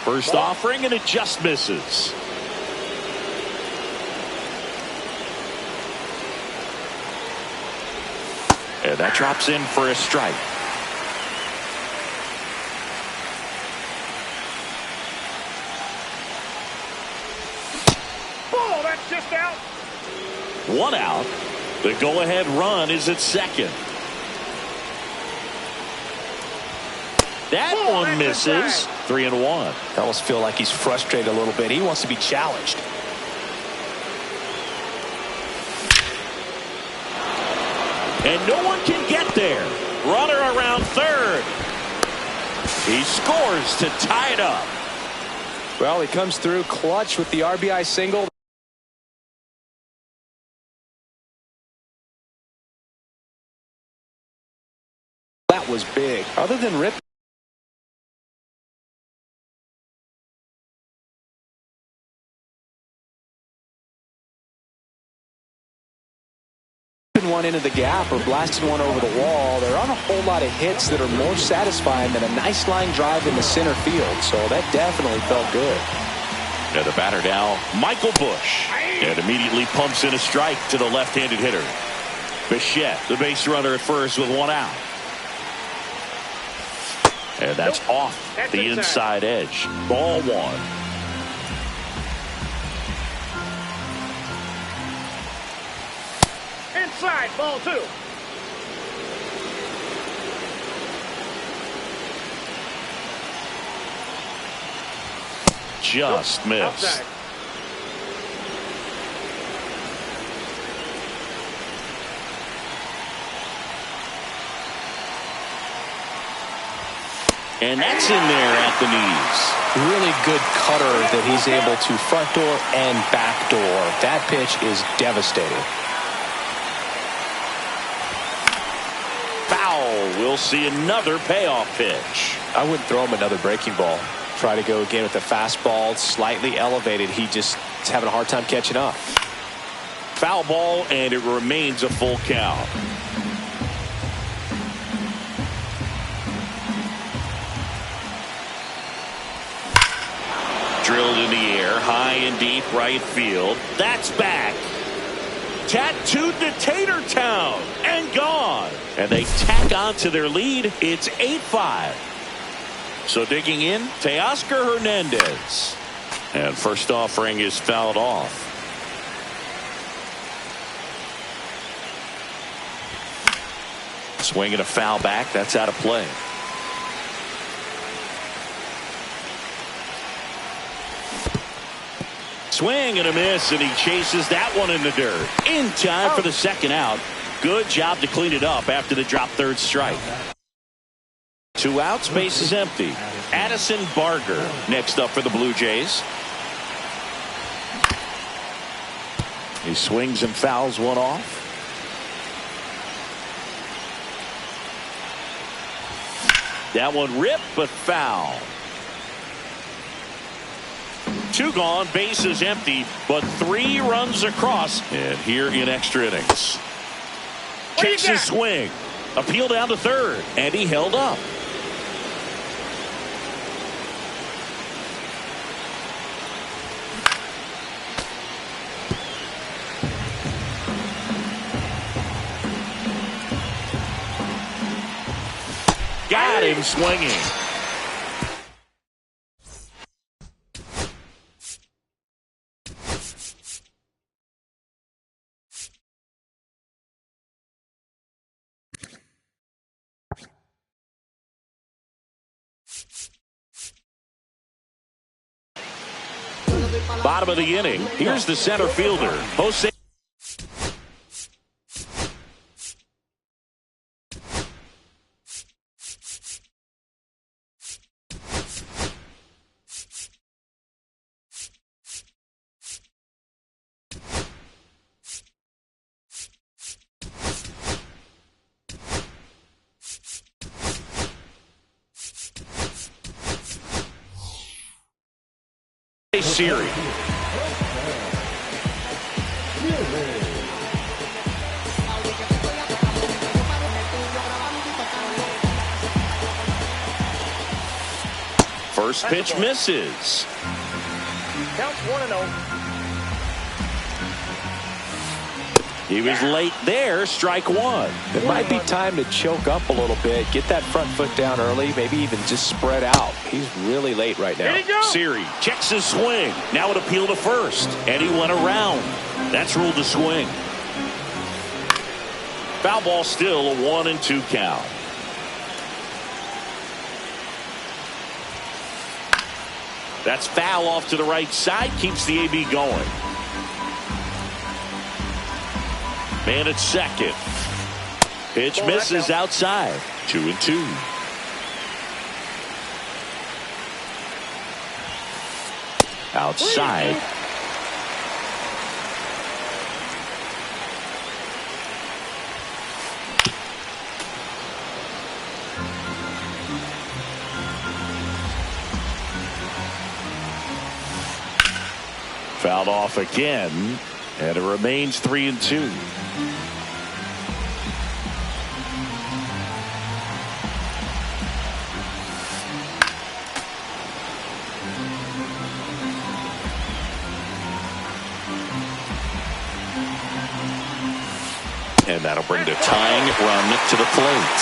First offering, and it just misses. And that drops in for a strike. Ball, that's just out. One out. The go-ahead run is at second. That one misses. 3-1. I almost feel like he's frustrated a little bit. He wants to be challenged. And no one can get there. Runner around third. He scores to tie it up. Well, he comes through clutch with the RBI single. That was big. Other than Rip. One into the gap or blasting one over the wall. There aren't a whole lot of hits that are more satisfying than a nice line drive in the center field, so that definitely felt good. Now the batter now, Michael Busch, and immediately pumps in a strike to the left-handed hitter. Bichette, the base runner at first with one out. And that's off the inside edge. Ball one. Inside. Ball two. Just missed. Outside. And that's in there at the knees. Really good cutter that he's able to front door and back door. That pitch is devastating. Foul. We'll see another payoff pitch. I wouldn't throw him another breaking ball. Try to go again with the fastball, slightly elevated. He just is having a hard time catching up. Foul ball, and it remains a full count. Drilled in the air, high and deep right field. That's back. Tattooed to Tater Town and gone. And they tack on to their lead. It's 8-5. So digging in, Teoscar Hernandez. And first offering is fouled off. Swing and a foul back. That's out of play. Swing and a miss, and he chases that one in the dirt. In time for the second out. Good job to clean it up after the drop third strike. 2 outs, base is empty. Addison Barger next up for the Blue Jays. He swings and fouls one off. That one ripped, but foul. 2 gone, base is empty, but 3 runs across. And here in extra innings. Takes his swing. Appeal down to third, and he held up. Got him swinging. Bottom of the inning. Here's the center fielder, Jose. Series. First pitch misses. Counts 1-0. He was late there, strike one. It might be time to choke up a little bit, get that front foot down early, maybe even just spread out. He's really late right now. Siri checks his swing. Now it appeal to first, and he went around. That's ruled a swing. Foul ball, still a 1-2 count. That's foul off to the right side, keeps the AB going. Man at second. Pitch misses outside. 2-2. Outside. Fouled off again, and it remains 3-2. And that'll bring the tying run to the plate.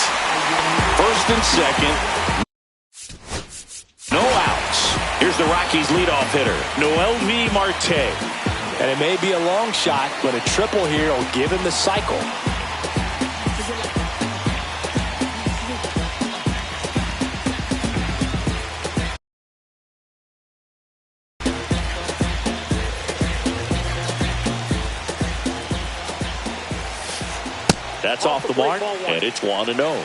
First and second. No outs. Here's the Rockies' leadoff hitter, Noelvi Marte. And it may be a long shot, but a triple here will give him the cycle. That's off the mark, and it's 1-0.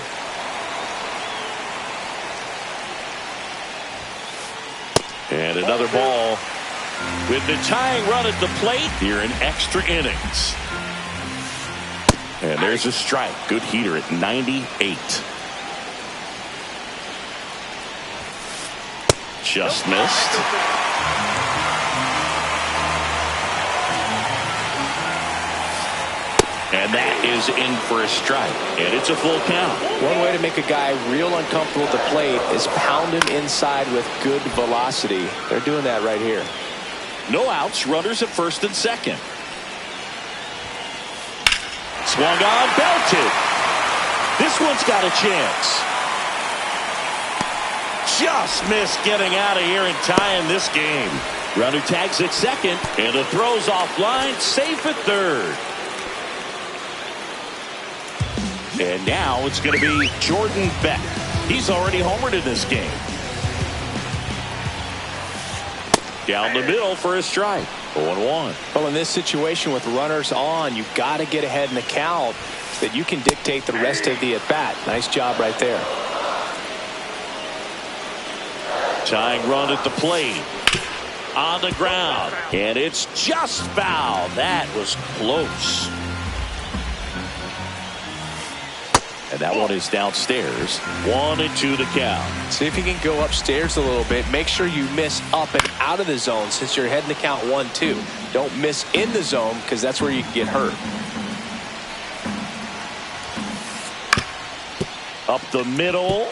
And another ball with the tying run at the plate here in extra innings. And there's a strike. Good heater at 98. Just missed. And that is in for a strike. And it's a full count. One way to make a guy real uncomfortable at the plate is pound him inside with good velocity. They're doing that right here. No outs, runners at first and second. Swung on, belted. This one's got a chance. Just missed getting out of here and tying this game. Runner tags at second, and the throw's offline, safe at third. And now it's going to be Jordan Beck. He's already homered in this game. Down the middle for a strike. 0-1. Well, in this situation with runners on, you've got to get ahead in the count so that you can dictate the rest of the at-bat. Nice job right there. Tying run at the plate. On the ground. And it's just foul. That was close. And that one is downstairs. 1-2 the count. See if you can go upstairs a little bit. Make sure you miss up and out of the zone since you're heading to count 1-2. Don't miss in the zone because that's where you can get hurt. Up the middle.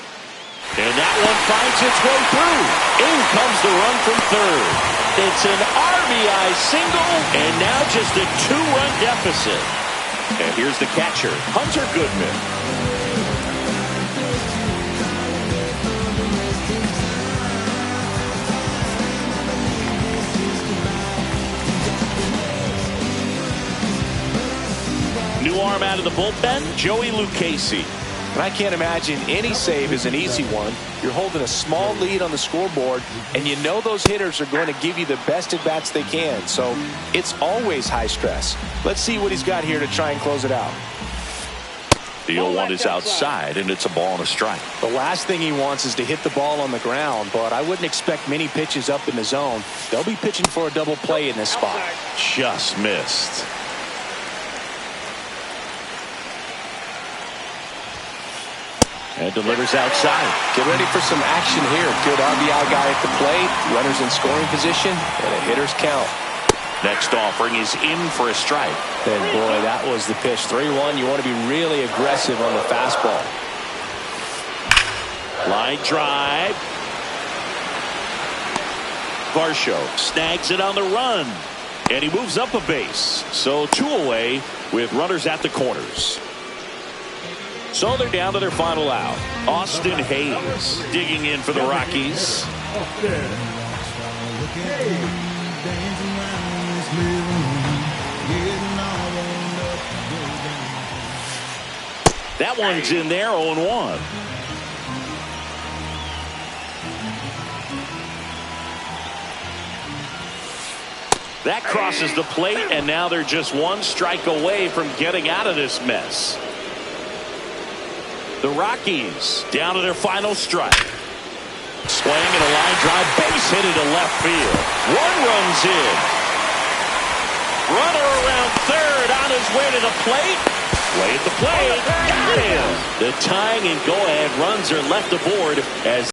And that one finds its way through. In comes the run from third. It's an RBI single, and now just a 2-run deficit. And here's the catcher, Hunter Goodman. New arm out of the bullpen, Joey Lucchesi. And I can't imagine any save is an easy one. You're holding a small lead on the scoreboard, and you know those hitters are going to give you the best at-bats they can. So it's always high stress. Let's see what he's got here to try and close it out. The 0-1 is outside, and it's a ball and a strike. The last thing he wants is to hit the ball on the ground, but I wouldn't expect many pitches up in the zone. They'll be pitching for a double play in this spot. Just missed. And delivers outside. Get ready for some action here. Good RBI guy at the plate. Runners in scoring position. And a hitter's count. Next offering is in for a strike. And boy, that was the pitch. 3-1. You want to be really aggressive on the fastball. Line drive. Varsho snags it on the run. And he moves up a base. So 2 away with runners at the corners. So they're down to their final out. Austin Hayes digging in for the Rockies. That one's in there, 0-1. That crosses the plate, and now they're just 1 strike away from getting out of this mess. The Rockies down to their final strike. Swing and a line drive, base hit into left field. 1 run's in. Runner around third on his way to the plate. Way at the plate. Got him. The tying and go-ahead runs are left aboard as